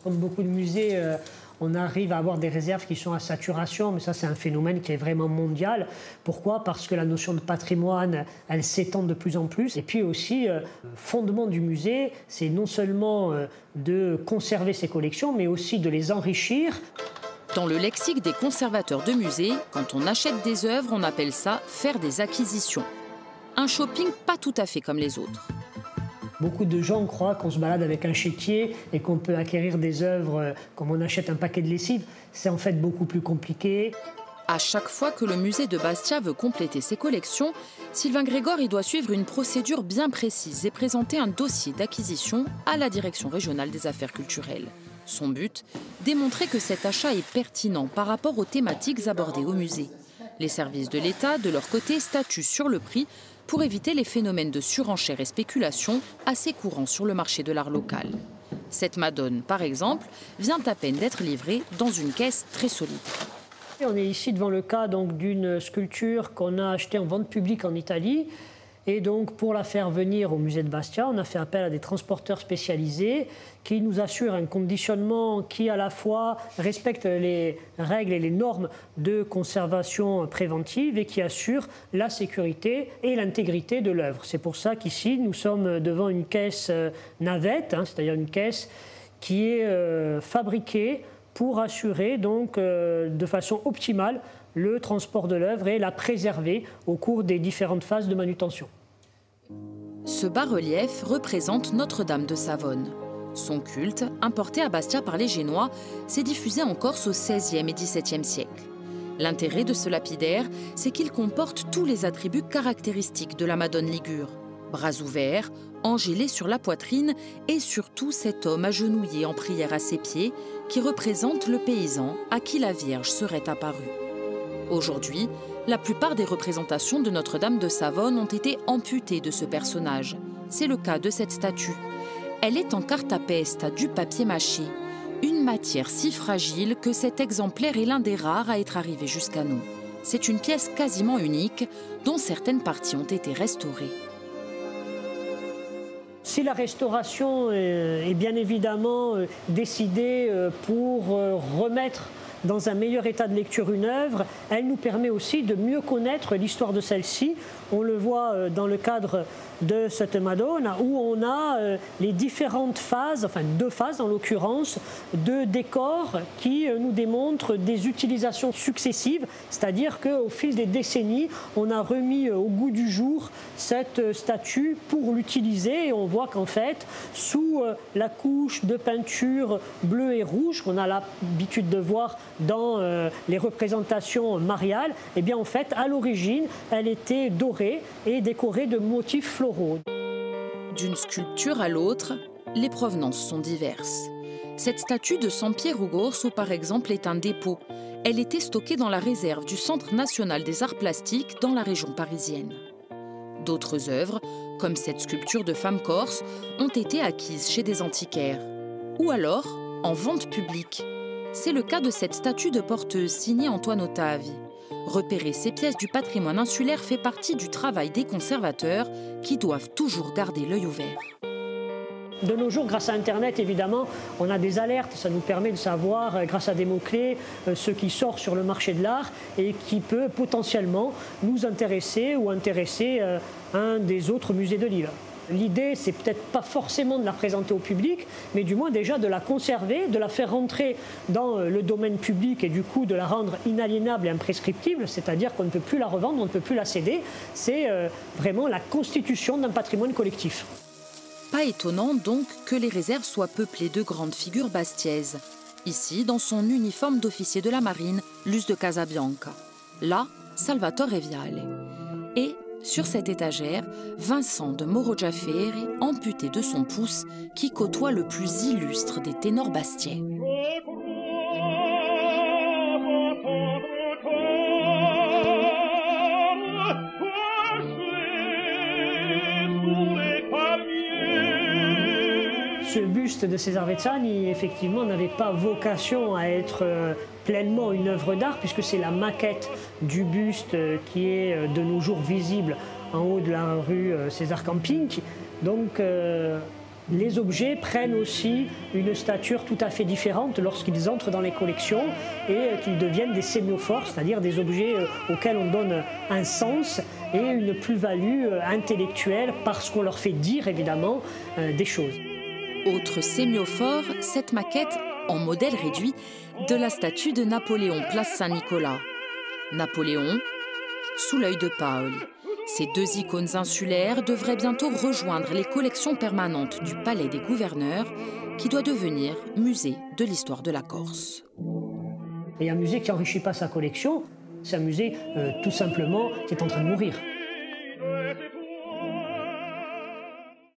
Comme beaucoup de musées, on arrive à avoir des réserves qui sont à saturation, mais ça c'est un phénomène qui est vraiment mondial. Pourquoi? Parce que la notion de patrimoine, elle s'étend de plus en plus. Et puis aussi, le fondement du musée, c'est non seulement de conserver ses collections, mais aussi de les enrichir. Dans le lexique des conservateurs de musées, quand on achète des œuvres, on appelle ça faire des acquisitions. Un shopping pas tout à fait comme les autres. Beaucoup de gens croient qu'on se balade avec un chéquier et qu'on peut acquérir des œuvres comme on achète un paquet de lessive. C'est en fait beaucoup plus compliqué. À chaque fois que le musée de Bastia veut compléter ses collections, Sylvain Grégoire doit suivre une procédure bien précise et présenter un dossier d'acquisition à la Direction régionale des affaires culturelles. Son but, démontrer que cet achat est pertinent par rapport aux thématiques abordées au musée. Les services de l'État, de leur côté, statuent sur le prix pour éviter les phénomènes de surenchère et spéculation assez courants sur le marché de l'art local. Cette Madone, par exemple, vient à peine d'être livrée dans une caisse très solide. On est ici devant le cas d'une sculpture qu'on a achetée en vente publique en Italie. Et donc, pour la faire venir au musée de Bastia, on a fait appel à des transporteurs spécialisés qui nous assurent un conditionnement qui, à la fois, respecte les règles et les normes de conservation préventive et qui assure la sécurité et l'intégrité de l'œuvre. C'est pour ça qu'ici, nous sommes devant une caisse navette, c'est-à-dire une caisse qui est fabriquée pour assurer donc, de façon optimale le transport de l'œuvre et la préserver au cours des différentes phases de manutention. Ce bas-relief représente Notre-Dame de Savone. Son culte, importé à Bastia par les Génois, s'est diffusé en Corse au XVIe et XVIIe siècle. L'intérêt de ce lapidaire, c'est qu'il comporte tous les attributs caractéristiques de la Madone ligure. Bras ouverts, angélé sur la poitrine et surtout cet homme agenouillé en prière à ses pieds qui représente le paysan à qui la Vierge serait apparue. Aujourd'hui, la plupart des représentations de Notre-Dame de Savone ont été amputées de ce personnage. C'est le cas de cette statue. Elle est en cartapesta, du papier mâché, une matière si fragile que cet exemplaire est l'un des rares à être arrivé jusqu'à nous. C'est une pièce quasiment unique, dont certaines parties ont été restaurées. Si la restauration est bien évidemment décidée pour remettre dans un meilleur état de lecture une œuvre, elle nous permet aussi de mieux connaître l'histoire de celle-ci. On le voit dans le cadre de cette Madone où on a les différentes phases, enfin 2 phases en l'occurrence, de décors qui nous démontrent des utilisations successives, c'est-à-dire qu'au fil des décennies, on a remis au goût du jour cette statue pour l'utiliser et on voit qu'en fait, sous la couche de peinture bleue et rouge qu'on a l'habitude de voir dans les représentations mariales, eh bien en fait, à l'origine, elle était dorée et décorée de motifs floraux. D'une sculpture à l'autre, les provenances sont diverses. Cette statue de Sampiero Gorso, par exemple, est un dépôt. Elle était stockée dans la réserve du Centre national des arts plastiques dans la région parisienne. D'autres œuvres, comme cette sculpture de femme corse, ont été acquises chez des antiquaires. Ou alors, en vente publique. C'est le cas de cette statue de porteuse signée Antoine Ottavi. Repérer ces pièces du patrimoine insulaire fait partie du travail des conservateurs qui doivent toujours garder l'œil ouvert. De nos jours, grâce à Internet, évidemment, on a des alertes. Ça nous permet de savoir, grâce à des mots-clés, ce qui sort sur le marché de l'art et qui peut potentiellement nous intéresser ou intéresser un des autres musées de l'île. L'idée, c'est peut-être pas forcément de la présenter au public, mais du moins déjà de la conserver, de la faire rentrer dans le domaine public et du coup de la rendre inaliénable et imprescriptible, c'est-à-dire qu'on ne peut plus la revendre, on ne peut plus la céder. C'est vraiment la constitution d'un patrimoine collectif. Pas étonnant donc que les réserves soient peuplées de grandes figures bastiaises. Ici, dans son uniforme d'officier de la marine, Luce de Casabianca. Là, Salvatore Viale. Et sur cette étagère, Vincent de Morogiaferi, amputé de son pouce, qui côtoie le plus illustre des ténors bastiais. Ce buste de César Vezzani, effectivement, n'avait pas vocation à être pleinement une œuvre d'art, puisque c'est la maquette du buste qui est de nos jours visible en haut de la rue César Camping. Donc, Les objets prennent aussi une stature tout à fait différente lorsqu'ils entrent dans les collections et qu'ils deviennent des sémiophores, c'est-à-dire des objets auxquels on donne un sens et une plus-value intellectuelle parce qu'on leur fait dire évidemment des choses. Autre sémiophore, cette maquette en modèle réduit de la statue de Napoléon, place Saint-Nicolas. Napoléon, sous l'œil de Paoli. Ces deux icônes insulaires devraient bientôt rejoindre les collections permanentes du Palais des Gouverneurs, qui doit devenir musée de l'histoire de la Corse. Et un musée qui n'enrichit pas sa collection, c'est un musée tout simplement qui est en train de mourir.